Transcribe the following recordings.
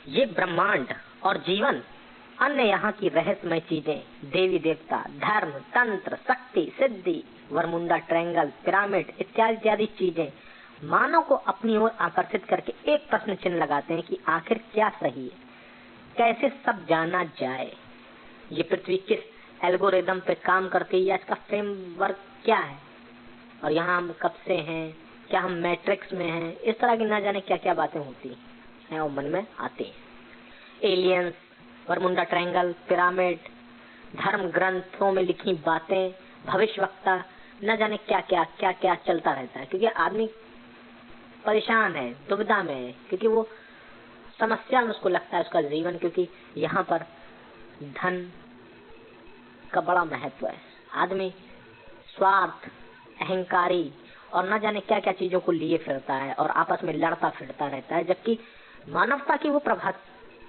ये ब्रह्मांड और जीवन, अन्य यहाँ की रहस्यमय चीजें, देवी देवता, धर्म, तंत्र, शक्ति, सिद्धि, वरमुंडा ट्रायंगल, पिरामिड इत्यादि इत्यादि चीजें मानव को अपनी ओर आकर्षित करके एक प्रश्न चिन्ह लगाते हैं कि आखिर क्या सही है, कैसे सब जाना जाए, ये पृथ्वी किस एल्गोरिदम पे काम करती है या इसका फ्रेमवर्क क्या है, और यहाँ हम कब से हैं, क्या हम मैट्रिक्स में हैं, इस तरह की ना जाने क्या क्या बातें होती हैं और मन में आती हैं। एलियंस, वरमुंडा ट्रायंगल, पिरामिड, धर्म ग्रंथों में लिखी बातें, भविष्यवक्ता, न जाने क्या क्या चलता रहता है, क्योंकि आदमी परेशान है, दुविधा में है, क्योंकि वो समस्या में उसको लगता है उसका जीवन, क्योंकि यहाँ पर धन का बड़ा महत्व है। आदमी स्वार्थ, अहंकारी और न जाने क्या क्या चीजों को लिए फिरता है और आपस में लड़ता फिरता रहता है, जबकि मानवता की वो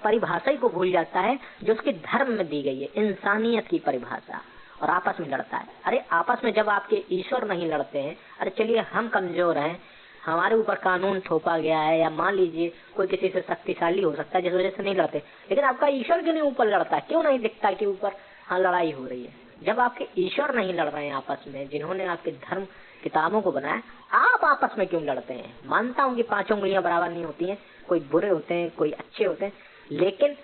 परिभाषा ही को भूल जाता है जो उसके धर्म में दी गई है, इंसानियत की परिभाषा, और आपस में लड़ता है। अरे आपस में जब आपके ईश्वर नहीं लड़ते हैं, अरे चलिए हम कमजोर हैं, हमारे ऊपर कानून थोपा गया है, या मान लीजिए कोई किसी से शक्तिशाली हो सकता है जिस वजह से नहीं लड़ते, लेकिन आपका ईश्वर क्यों नहीं ऊपर लड़ता, क्यों नहीं दिखता कि ऊपर हाँ लड़ाई हो रही है? जब आपके ईश्वर नहीं लड़ रहे हैं आपस में, जिन्होंने आपके धर्म किताबों को बनाया, आप आपस में क्यों लड़ते हैं? मानता हूँ कि पांचों उंगलियां बराबर नहीं होती हैं, कोई बुरे होते हैं, कोई अच्छे होते हैं, लेकिन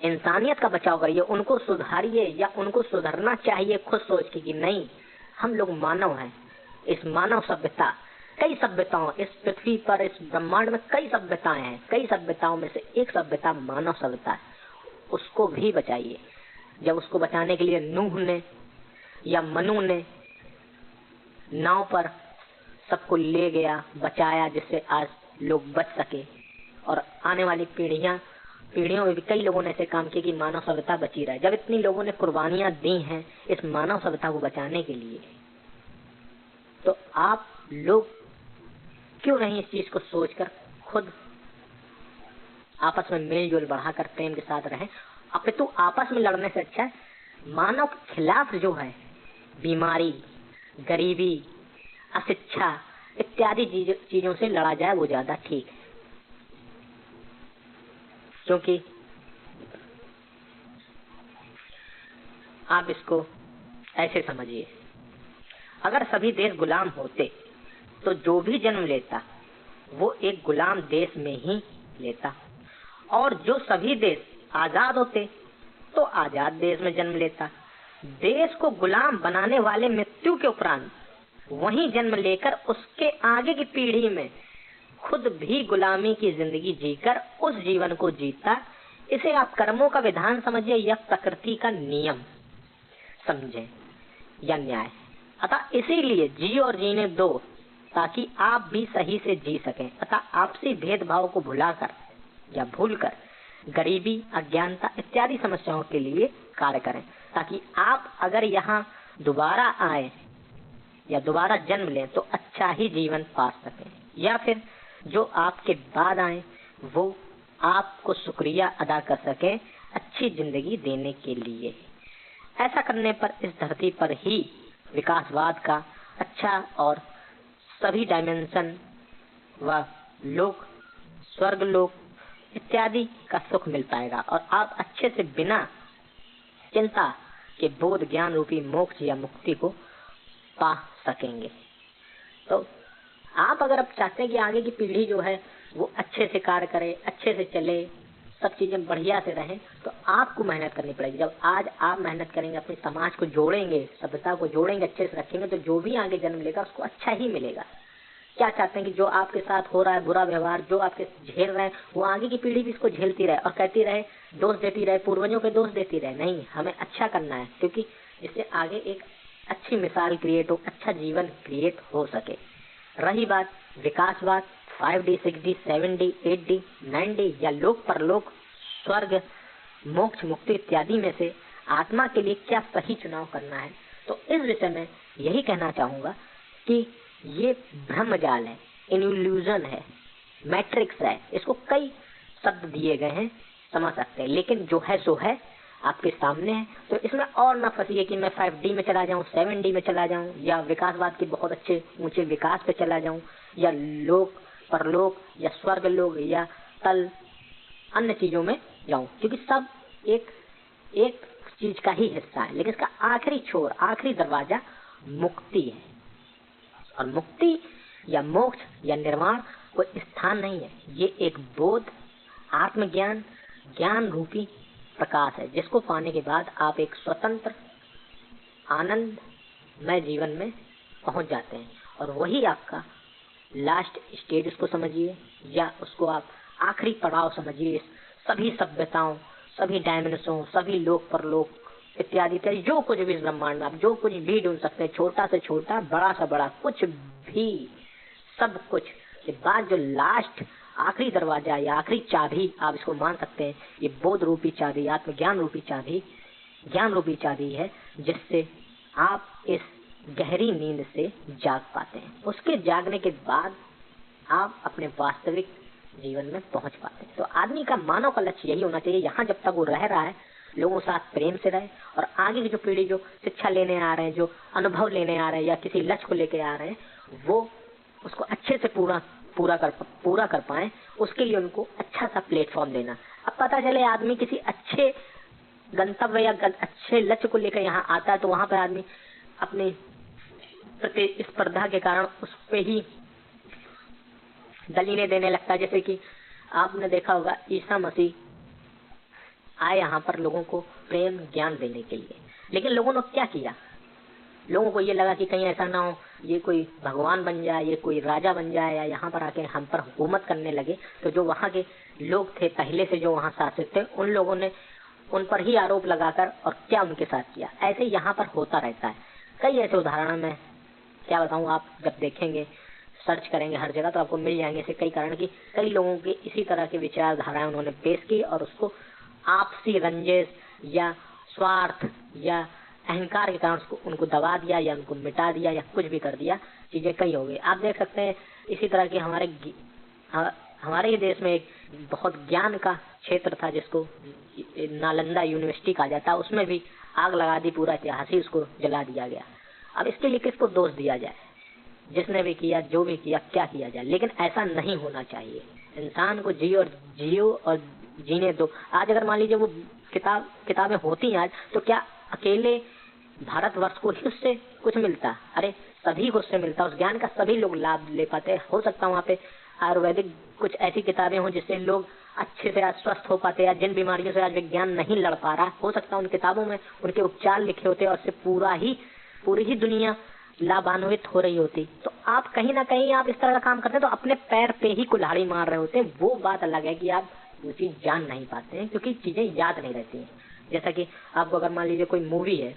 इंसानियत का बचाव करिए, उनको सुधारिए, या उनको सुधरना चाहिए खुद सोच के कि नहीं, हम लोग मानव हैं। इस मानव सभ्यता, कई सभ्यताओं, इस पृथ्वी पर, इस ब्रह्मांड में कई सभ्यताएं हैं, कई सभ्यताओं में से एक सभ्यता मानव सभ्यता है, उसको भी बचाइए। जब उसको बचाने के लिए नूह ने या मनु ने नाव पर सबको ले गया, बचाया, जिससे आज लोग बच सके, और आने वाली पीढ़ियों में भी कई लोगों ने ऐसे काम किए कि मानव सभ्यता बची रहे। जब इतनी लोगों ने कुर्बानियां दी हैं इस मानव सभ्यता को बचाने के लिए, तो आप लोग क्यों नहीं इस चीज को सोचकर खुद आपस में मेलजोल बढ़ाकर प्रेम के साथ रहें? अपितु आपस में लड़ने से अच्छा है मानव के खिलाफ जो है बीमारी, गरीबी, अशिक्षा इत्यादि चीजों से लड़ा जाए, वो ज्यादा ठीक है। क्योंकि आप इसको ऐसे समझिए, अगर सभी देश गुलाम होते तो जो भी जन्म लेता वो एक गुलाम देश में ही लेता, और जो सभी देश आजाद होते तो आजाद देश में जन्म लेता। देश को गुलाम बनाने वाले मृत्यु के उपरांत वहीं जन्म लेकर उसके आगे की पीढ़ी में खुद भी गुलामी की जिंदगी जीकर उस जीवन को जीता। इसे आप कर्मों का विधान समझिए या प्रकृति का नियम समझे या न्याय। अतः इसीलिए जी और जीने दो, ताकि आप भी सही से जी सकें। अतः आपसी भेदभाव को भुलाकर या भूलकर गरीबी, अज्ञानता इत्यादि समस्याओं के लिए कार्य करें, ताकि आप अगर यहाँ दोबारा आए या दोबारा जन्म लें तो अच्छा ही जीवन पा सकें, या फिर जो आपके बाद आए वो आपको शुक्रिया अदा कर सकें अच्छी जिंदगी देने के लिए। ऐसा करने पर इस धरती पर ही विकासवाद का अच्छा और सभी डायमेंशन व लोक, स्वर्ग लोक इत्यादि का सुख मिल पाएगा, और आप अच्छे से बिना चिंता के बोध ज्ञान रूपी मोक्ष या मुक्ति को पा सकेंगे। तो आप अगर अब चाहते हैं कि आगे की पीढ़ी जो है वो अच्छे से कार्य करे, अच्छे से चले, सब चीजें बढ़िया से रहें, तो आपको मेहनत करनी पड़ेगी। जब आज आप मेहनत करेंगे, अपने समाज को जोड़ेंगे, सभ्यता को जोड़ेंगे, अच्छे से रखेंगे, तो जो भी आगे जन्म लेगा उसको अच्छा ही मिलेगा। क्या चाहते हैं कि जो आपके साथ हो रहा है बुरा व्यवहार, जो आपके झेल रहे हैं, वो आगे की पीढ़ी भी इसको झेलती रहे और कहती रहे, दोष देती रहे, पूर्वजों के दोष देती रहे? नहीं, हमें अच्छा करना है, क्योंकि इससे आगे एक अच्छी मिसाल क्रिएट हो, अच्छा जीवन क्रिएट हो सके। रही बात विकासवाद, 5D, 6D, 7D, 8D, 9D या लोक परलोक, स्वर्ग, मोक्ष, मुक्ति इत्यादि में से आत्मा के लिए क्या सही चुनाव करना है, तो इस विषय में यही कहना चाहूंगा कि ये भ्रमजाल है, इल्यूजन है, मैट्रिक्स है। इसको कई शब्द दिए गए हैं, समझ सकते हैं, लेकिन जो है सो है, आपके सामने है। तो इसमें और ना फंसिए कि मैं 5D में चला जाऊं, 7D में चला जाऊं, या विकासवाद के बहुत अच्छे ऊंचे विकास पे चला जाऊं, या लोक परलोक या स्वर्ग लोक या तल अन्य चीजों में जाऊं, क्योंकि सब एक एक चीज का ही हिस्सा है, लेकिन इसका आखिरी छोर, आखिरी दरवाजा मुक्ति है। और मुक्ति या मोक्ष या निर्वाण कोई स्थान नहीं है, ये एक बोध, आत्मज्ञान, ज्ञान रूपी प्रकाश है, जिसको पाने के बाद आप एक स्वतंत्र आनंदमय जीवन में पहुंच जाते हैं। और वही आपका लास्ट स्टेज उसको समझिए, या उसको आप आखिरी पड़ाव समझिए सभी सभ्यताओं, सभी डायमेंशनों, सभी लोक परलोक इत्यादि इत्यादि, जो कुछ भी ब्रह्मांड आप जो कुछ भी ढूंढ सकते हैं, छोटा से छोटा, बड़ा से बड़ा, कुछ भी, सब कुछ के बाद जो लास्ट आखिरी दरवाजा या आखिरी चाबी आप इसको मान सकते हैं, ये बोध रूपी चाबी, आत्मज्ञान रूपी चाबी, ज्ञान रूपी चाबी है, जिससे आप इस गहरी नींद से जाग पाते हैं। उसके जागने के बाद आप अपने वास्तविक जीवन में पहुंच पाते हैं। तो आदमी का, मानव का लक्ष्य यही होना चाहिए, यहाँ जब तक वो रह रहा है लोगों के साथ प्रेम से रहे, और आगे की जो पीढ़ी जो शिक्षा लेने आ रहे हैं, जो अनुभव लेने आ रहे हैं, या किसी लक्ष्य को लेके आ रहे हैं, वो उसको अच्छे से पूरा कर पाए, उसके लिए उनको अच्छा सा प्लेटफॉर्म देना। अब पता चले आदमी किसी अच्छे गंतव्य या अच्छे लक्ष्य को लेकर यहाँ आता है, तो वहां पर आदमी अपने प्रतिस्पर्धा के कारण उस पे ही दलीलें देने लगता है। जैसे कि आपने देखा होगा, ईसा मसीह आए यहाँ पर लोगों को प्रेम ज्ञान देने के लिए, लेकिन लोगों ने क्या किया? लोगों को ये लगा कि कहीं ऐसा ना हो ये कोई भगवान बन जाए, ये कोई राजा बन जाए, या यहाँ पर आके हम पर हुकूमत करने लगे। तो जो वहाँ के लोग थे, पहले से जो वहाँ शासित थे, उन लोगों ने उन पर ही आरोप लगाकर और क्या उनके साथ किया। ऐसे यहाँ पर होता रहता है। कई ऐसे उदाहरण में क्या बताऊं, आप जब देखेंगे, सर्च करेंगे हर जगह, तो आपको मिल जाएंगे ऐसे कई कारण कि कई लोगों के इसी तरह के विचारधाराएं उन्होंने पेश की, और उसको आपसी रंजिश या स्वार्थ या अहंकार के कारण उसको उनको दबा दिया, या उनको मिटा दिया, या कुछ भी कर दिया। चीजें कई हो गई। आप देख सकते हैं इसी तरह के हमारे ही देश में एक बहुत ज्ञान का क्षेत्र था, जिसको नालंदा यूनिवर्सिटी कहा जाता है, उसमें भी आग लगा दी, पूरा इतिहास ही उसको जला दिया गया। अब इसके लिए किसको दोष दिया जाए? जिसने भी किया, जो भी किया, क्या किया जाए, लेकिन ऐसा नहीं होना चाहिए। इंसान को जियो और जीने दो। आज अगर मान लीजिए वो किताबें होती आज, तो क्या अकेले भारतवर्ष को ही उससे कुछ मिलता? अरे सभी को उससे मिलता, उस ज्ञान का सभी लोग लाभ ले पाते। हो सकता है वहाँ पे आयुर्वेदिक कुछ ऐसी किताबें हों जिससे लोग अच्छे से आज स्वस्थ हो पाते, या जिन बीमारियों से आज विज्ञान नहीं लड़ पा रहा, हो सकता है उन किताबों में उनके उपचार लिखे होते और उससे पूरी ही दुनिया लाभान्वित हो रही होती। तो आप कहीं ना कहीं आप इस तरह का काम करते हैं तो अपने पैर पे ही कुल्हाड़ी मार रहे होते। वो बात अलग है कि आप वो चीज जान नहीं पाते हैं, क्योंकि चीजें याद नहीं रहती हैं। जैसा कि आपको अगर मान लीजिए कोई मूवी है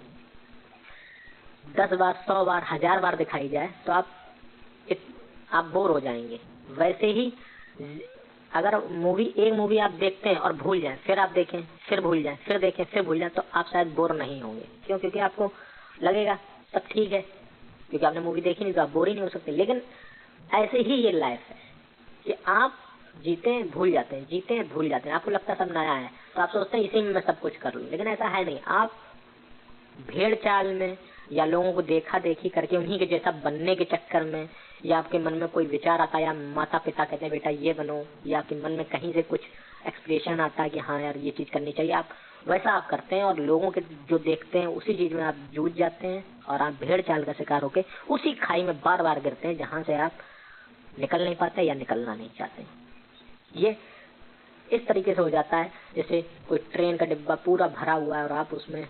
10 बार, 100 बार, 1000 बार दिखाई जाए तो आप बोर हो जाएंगे। वैसे ही अगर एक मूवी आप देखते हैं और भूल जाएं, फिर आप देखें, फिर भूल जाएं, फिर देखें, फिर भूल जाएं, तो आप शायद बोर नहीं होंगे। क्यों? क्योंकि आपको लगेगा सब ठीक है, क्योंकि आपने मूवी देखी नहीं तो आप बोर ही नहीं हो सकते। लेकिन ऐसे ही ये लाइफ है कि आप जीते हैं, भूल जाते हैं, जीते हैं, भूल जाते हैं। आपको लगता है सब नया है, तो आप सोचते हैं इसी में मैं सब कुछ कर लूं, लेकिन ऐसा है नहीं। आप भेड़ चाल में या लोगों को देखा देखी करके उन्हीं के जैसा बनने के चक्कर में, या आपके मन में कोई विचार आता है, या माता पिता कहते हैं बेटा ये बनो, या आपके मन में कहीं से कुछ एक्सप्रेशन आता है कि हाँ यार ये चीज करनी चाहिए, आप वैसा आप करते हैं, और लोगों के जो देखते हैं उसी चीज में आप जूझ जाते हैं, और आप भेड़ चाल का शिकार होके उसी खाई में बार बार गिरते हैं जहां से आप निकल नहीं पाते या निकलना नहीं चाहते। ये इस तरीके से हो जाता है जैसे कोई ट्रेन का डिब्बा पूरा भरा हुआ है और आप उसमें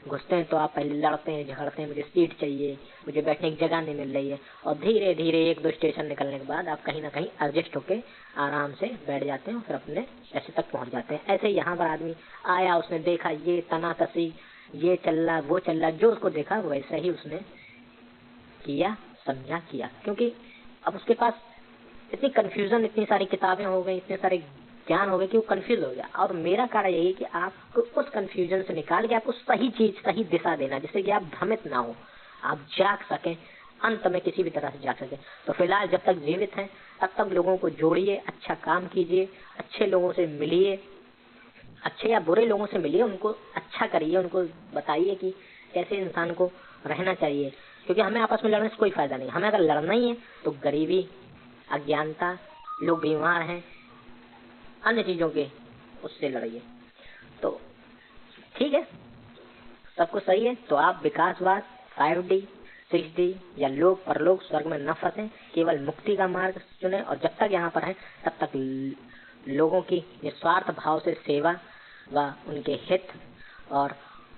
घुसते हैं, तो आप पहले लड़ते हैं, झगड़ते हैं, मुझे सीट चाहिए, मुझे बैठने की जगह नहीं मिल रही है, और धीरे धीरे 1-2 स्टेशन निकलने के बाद आप कहीं ना कहीं एडजस्ट होके आराम से बैठ जाते हैं, और फिर अपने ऐसे तक पहुंच जाते हैं। ऐसे यहाँ पर आदमी आया, उसने देखा ये तनातसी, ये चल रहा, वो चल रहा, जो उसको देखा वैसा ही उसने किया, समझा, किया। क्योंकि अब उसके पास इतनी कंफ्यूजन, इतनी सारी किताबें हो गई, इतने सारे ज्ञान हो गए कि वो कंफ्यूज हो गया। और मेरा कार्य यही है कि आपको उस कंफ्यूजन से निकाल के आपको सही चीज, सही दिशा देना, जिससे कि आप भ्रमित ना हो, आप जाग सकें, अंत में किसी भी तरह से जाग सकें। तो फिलहाल जब तक जीवित हैं तब तक लोगों को जोड़िए, अच्छा काम कीजिए, अच्छे लोगों से मिलिए, अच्छे या बुरे लोगों से मिलिए, उनको अच्छा करिए, उनको बताइए कि कैसे इंसान को रहना चाहिए। क्योंकि हमें आपस में लड़ने से कोई फायदा नहीं। हमें अगर लड़ना ही है तो गरीबी, अज्ञानता, लोग बीमार हैं, अन्य चीजों के उससे लड़िए। तो ठीक है, सब कुछ सही है। तो आप विकासवाद, 5D, 6D या लोक परलोक स्वर्ग में न फंसे, केवल मुक्ति का मार्ग चुने और जब तक यहाँ पर है तब तक लोगों की निस्वार्थ भाव से सेवा व उनके हित और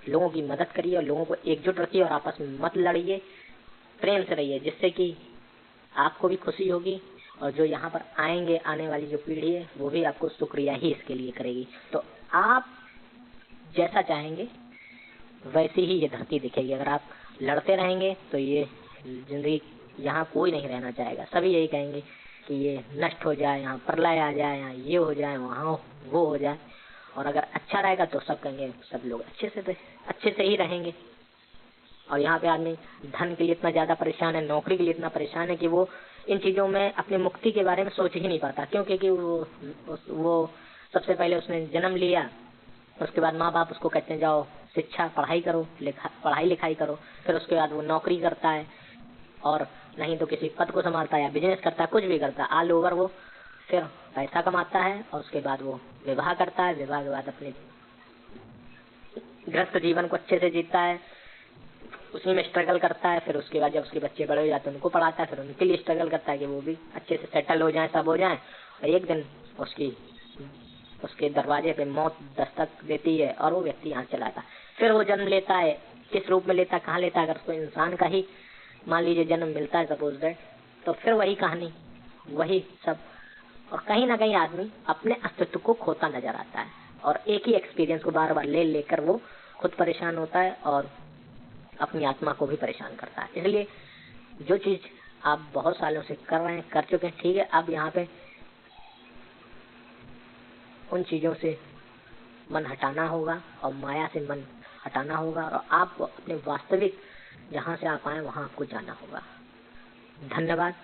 लोगों की मदद करिए और लोगों को एकजुट रखिए और आपस में मत लड़िए, प्रेम से रहिए, जिससे कि आपको भी खुशी होगी और जो यहाँ पर आएंगे, आने वाली जो पीढ़ी है वो भी आपको शुक्रिया ही इसके लिए करेगी। तो आप जैसा चाहेंगे वैसे ही ये धरती दिखेगी। अगर आप लड़ते रहेंगे तो ये जिंदगी, यहाँ कोई नहीं रहना चाहेगा। सभी यही कहेंगे कि ये नष्ट हो जाए, यहाँ प्रलय आ जाए, यहाँ ये हो जाए, वहाँ वो हो जाए। और अगर अच्छा रहेगा तो सब कहेंगे सब लोग अच्छे से ही रहेंगे। और यहाँ पे आदमी धन के लिए इतना ज्यादा परेशान है, नौकरी के लिए इतना परेशान है कि वो इन चीजों में अपनी मुक्ति के बारे में सोच ही नहीं पाता। क्यों? क्योंकि वो सबसे पहले उसने जन्म लिया, उसके बाद माँ बाप उसको कहते हैं जाओ शिक्षा पढ़ाई करो, पढ़ाई लिखाई करो, फिर उसके बाद वो नौकरी करता है और नहीं तो किसी पद को संभालता है या बिजनेस करता है, कुछ भी करता है, ऑल ओवर वो फिर पैसा कमाता है और उसके बाद वो विवाह करता है। विवाह के बाद अपने गृहस्थ जीवन को अच्छे से जीता है, उसी में स्ट्रगल करता है। फिर उसके बाद जब उसके बच्चे बड़े हो जाते हैं उनको पढ़ाता है, फिर उनके लिए स्ट्रगल करता है कि वो भी अच्छे से सेटल हो जाए, सब हो जाए। और एक दिन उसके दरवाजे पे मौत दस्तक देती है और वो व्यक्ति यहाँ चला आता। फिर वो जन्म लेता है, किस रूप में लेता है, कहाँ लेता है? अगर उसको इंसान का ही मान लीजिए जन्म मिलता है सपोज दैट, तो फिर वही कहानी, वही सब। और कहीं ना कहीं आदमी अपने अस्तित्व को खोता नजर आता है और एक ही एक्सपीरियंस को बार बार ले लेकर वो खुद परेशान होता है और अपनी आत्मा को भी परेशान करता है। इसलिए जो चीज आप बहुत सालों से कर रहे हैं, कर चुके हैं, ठीक है, अब यहाँ पे उन चीजों से मन हटाना होगा और माया से मन हटाना होगा और आपको अपने वास्तविक जहाँ से आप आए वहाँ आपको जाना होगा। धन्यवाद।